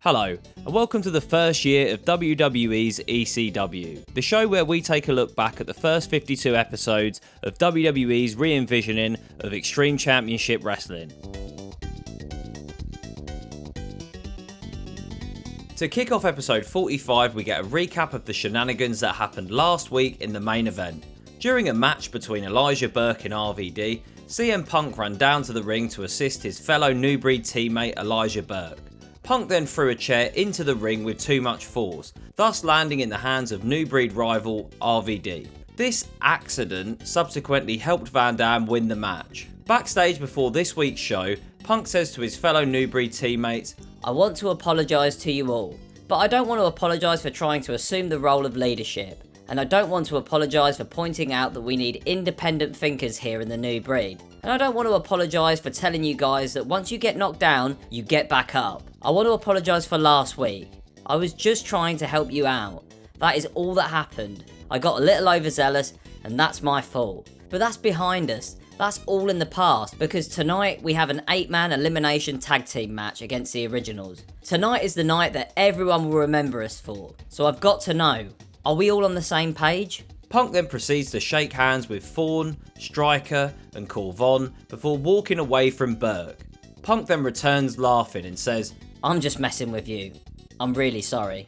Hello, and welcome to the first year of WWE's ECW, the show where we take a look back at the first 52 episodes of WWE's re-envisioning of Extreme Championship Wrestling. To kick off episode 45, we get a recap of the shenanigans that happened last week in the main event. During a match between Elijah Burke and RVD, CM Punk ran down to the ring to assist his fellow New Breed teammate Elijah Burke. Punk then threw a chair into the ring with too much force, thus landing in the hands of New Breed rival RVD. This accident subsequently helped Van Dam win the match. Backstage before this week's show, Punk says to his fellow New Breed teammates, "I want to apologise to you all, but I don't want to apologise for trying to assume the role of leadership, and I don't want to apologise for pointing out that we need independent thinkers here in the New Breed. And I don't want to apologise for telling you guys that once you get knocked down, you get back up. I want to apologise for last week. I was just trying to help you out. That is all that happened. I got a little overzealous, and that's my fault. But that's behind us. That's all in the past, because tonight we have an 8-man elimination tag team match against the Originals. Tonight is the night that everyone will remember us for. So I've got to know, are we all on the same page?" Punk then proceeds to shake hands with Thorne, Striker and Corvon before walking away from Burke. Punk then returns laughing and says, "I'm just messing with you. I'm really sorry."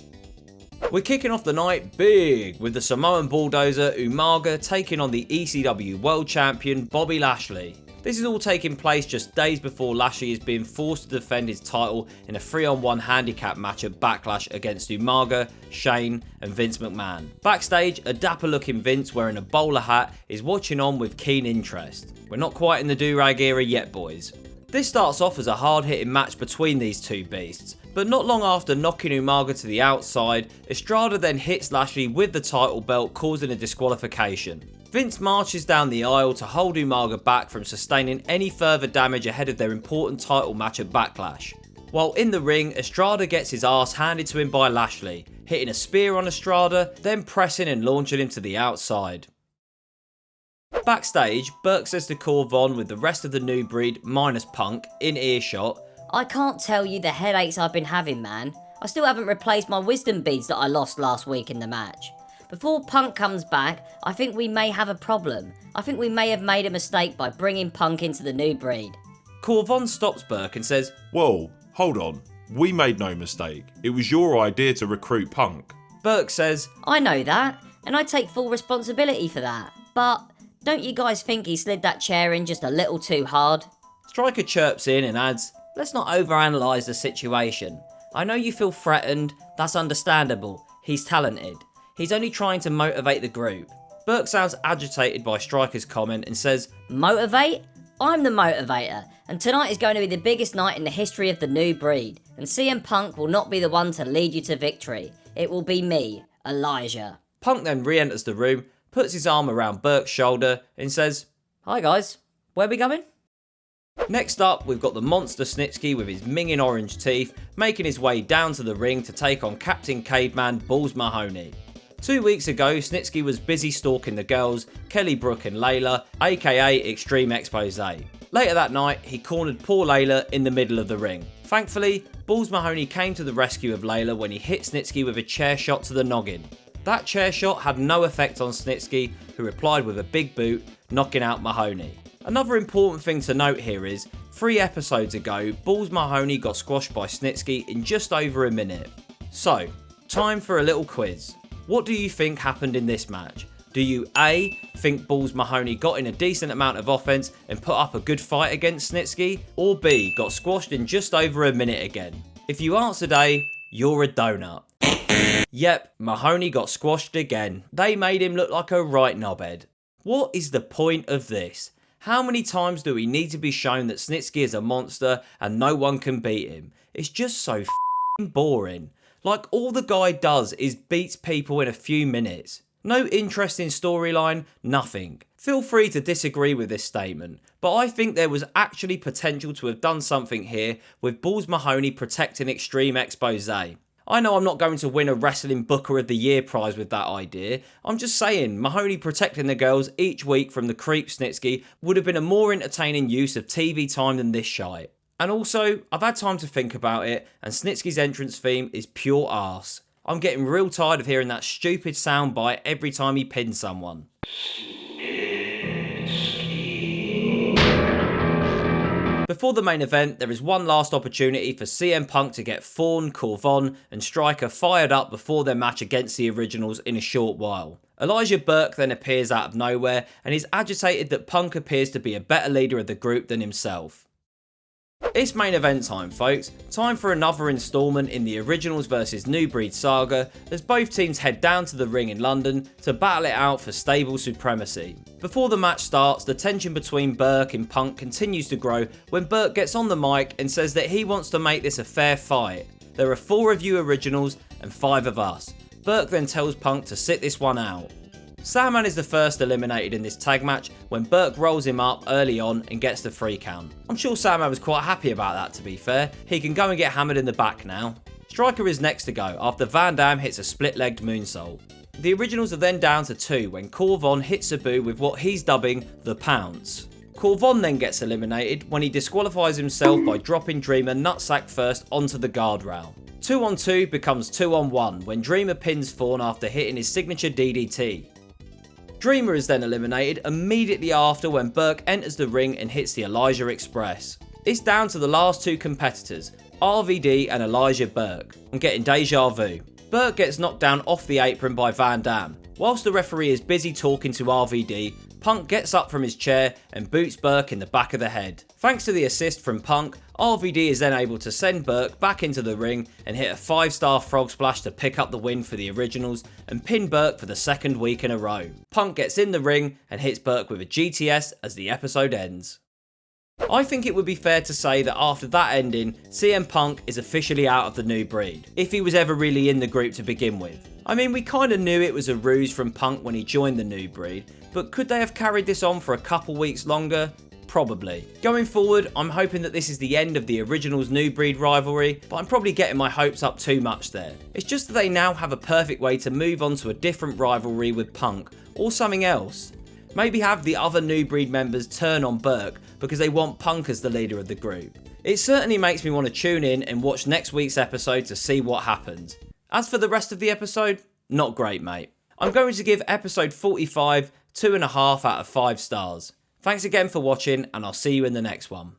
We're kicking off the night big with the Samoan bulldozer Umaga taking on the ECW World Champion Bobby Lashley. This is all taking place just days before Lashley is being forced to defend his title in a 3-on-1 handicap match at Backlash against Umaga, Shane and Vince McMahon. Backstage, a dapper looking Vince wearing a bowler hat is watching on with keen interest. We're not quite in the do-rag era yet, boys. This starts off as a hard-hitting match between these two beasts, but not long after knocking Umaga to the outside, Estrada then hits Lashley with the title belt, causing a disqualification. Vince marches down the aisle to hold Umaga back from sustaining any further damage ahead of their important title match at Backlash. While in the ring, Estrada gets his ass handed to him by Lashley, hitting a spear on Estrada, then pressing and launching him to the outside. Backstage, Burke says to Corvon with the rest of the New Breed, minus Punk, in earshot, "I can't tell you the headaches I've been having, man. I still haven't replaced my wisdom beads that I lost last week in the match. Before Punk comes back, I think we may have a problem. I think we may have made a mistake by bringing Punk into the New Breed." Corvon stops Burke and says, "Whoa, hold on. We made no mistake. It was your idea to recruit Punk." Burke says, "I know that, and I take full responsibility for that. But don't you guys think he slid that chair in just a little too hard?" Striker chirps in and adds, "Let's not overanalyze the situation. I know you feel threatened, that's understandable. He's talented. He's only trying to motivate the group." Burke sounds agitated by Striker's comment and says, "Motivate? I'm the motivator, and tonight is going to be the biggest night in the history of the New Breed, and CM Punk will not be the one to lead you to victory. It will be me, Elijah." Punk then re-enters the room, puts his arm around Burke's shoulder and says, "Hi guys, where we going?" Next up, we've got the monster Snitzky with his minging orange teeth making his way down to the ring to take on Captain Caveman Balls Mahoney. 2 weeks ago, Snitzky was busy stalking the girls, Kelly, Brooke and Layla, aka Extreme Expose. Later that night, he cornered poor Layla in the middle of the ring. Thankfully, Balls Mahoney came to the rescue of Layla when he hit Snitzky with a chair shot to the noggin. That chair shot had no effect on Snitzky, who replied with a big boot, knocking out Mahoney. Another important thing to note here is, 3 episodes ago, Balls Mahoney got squashed by Snitzky in just over a minute. So, time for a little quiz. What do you think happened in this match? Do you A, think Balls Mahoney got in a decent amount of offense and put up a good fight against Snitzky? Or B, got squashed in just over a minute again? If you answered A, you're a donut. Yep, Mahoney got squashed again. They made him look like a right knobhead. What is the point of this? How many times do we need to be shown that Snitzky is a monster and no one can beat him? It's just so f***ing boring. Like, all the guy does is beats people in a few minutes. No interesting storyline, nothing. Feel free to disagree with this statement, but I think there was actually potential to have done something here with Balls Mahoney protecting Extreme Expose. I know I'm not going to win a Wrestling Booker of the Year prize with that idea. I'm just saying, Mahoney protecting the girls each week from the creep Snitzky would have been a more entertaining use of TV time than this shite. And also, I've had time to think about it, and Snitzky's entrance theme is pure arse. I'm getting real tired of hearing that stupid soundbite every time he pins someone. Before the main event, there is one last opportunity for CM Punk to get Thorne, Corvon and Striker fired up before their match against the Originals in a short while. Elijah Burke then appears out of nowhere and is agitated that Punk appears to be a better leader of the group than himself. It's main event time, folks. Time for another instalment in the Originals vs New Breed saga as both teams head down to the ring in London to battle it out for stable supremacy. Before the match starts, the tension between Burke and Punk continues to grow when Burke gets on the mic and says that he wants to make this a fair fight. There are 4 of you Originals and 5 of us. Burke then tells Punk to sit this one out. Sandman is the first eliminated in this tag match when Burke rolls him up early on and gets the 3 count. I'm sure Sandman was quite happy about that, to be fair. He can go and get hammered in the back now. Striker is next to go after Van Dam hits a split-legged moonsault. The Originals are then down to 2 when Corvon hits Sabu with what he's dubbing the Pounce. Corvon then gets eliminated when he disqualifies himself by dropping Dreamer nutsack first onto the guardrail. 2 on 2 becomes 2 on 1 when Dreamer pins Thorne after hitting his signature DDT. Dreamer is then eliminated immediately after when Burke enters the ring and hits the Elijah Express. It's down to the last 2 competitors, RVD and Elijah Burke. I'm getting deja vu. Burke gets knocked down off the apron by Van Dam. Whilst the referee is busy talking to RVD, Punk gets up from his chair and boots Burke in the back of the head. Thanks to the assist from Punk, RVD is then able to send Burke back into the ring and hit a 5-star frog splash to pick up the win for the Originals and pin Burke for the 2nd week in a row. Punk gets in the ring and hits Burke with a GTS as the episode ends. I think it would be fair to say that after that ending, CM Punk is officially out of the New Breed, if he was ever really in the group to begin with. I mean, we kind of knew it was a ruse from Punk when he joined the New Breed, but could they have carried this on for a couple weeks longer? Probably. Going forward, I'm hoping that this is the end of the Originals New Breed rivalry, but I'm probably getting my hopes up too much there. It's just that they now have a perfect way to move on to a different rivalry with Punk, or something else. Maybe have the other New Breed members turn on Burke because they want Punk as the leader of the group. It certainly makes me want to tune in and watch next week's episode to see what happens. As for the rest of the episode, not great, mate. I'm going to give episode 45 2.5 out of 5 stars. Thanks again for watching, and I'll see you in the next one.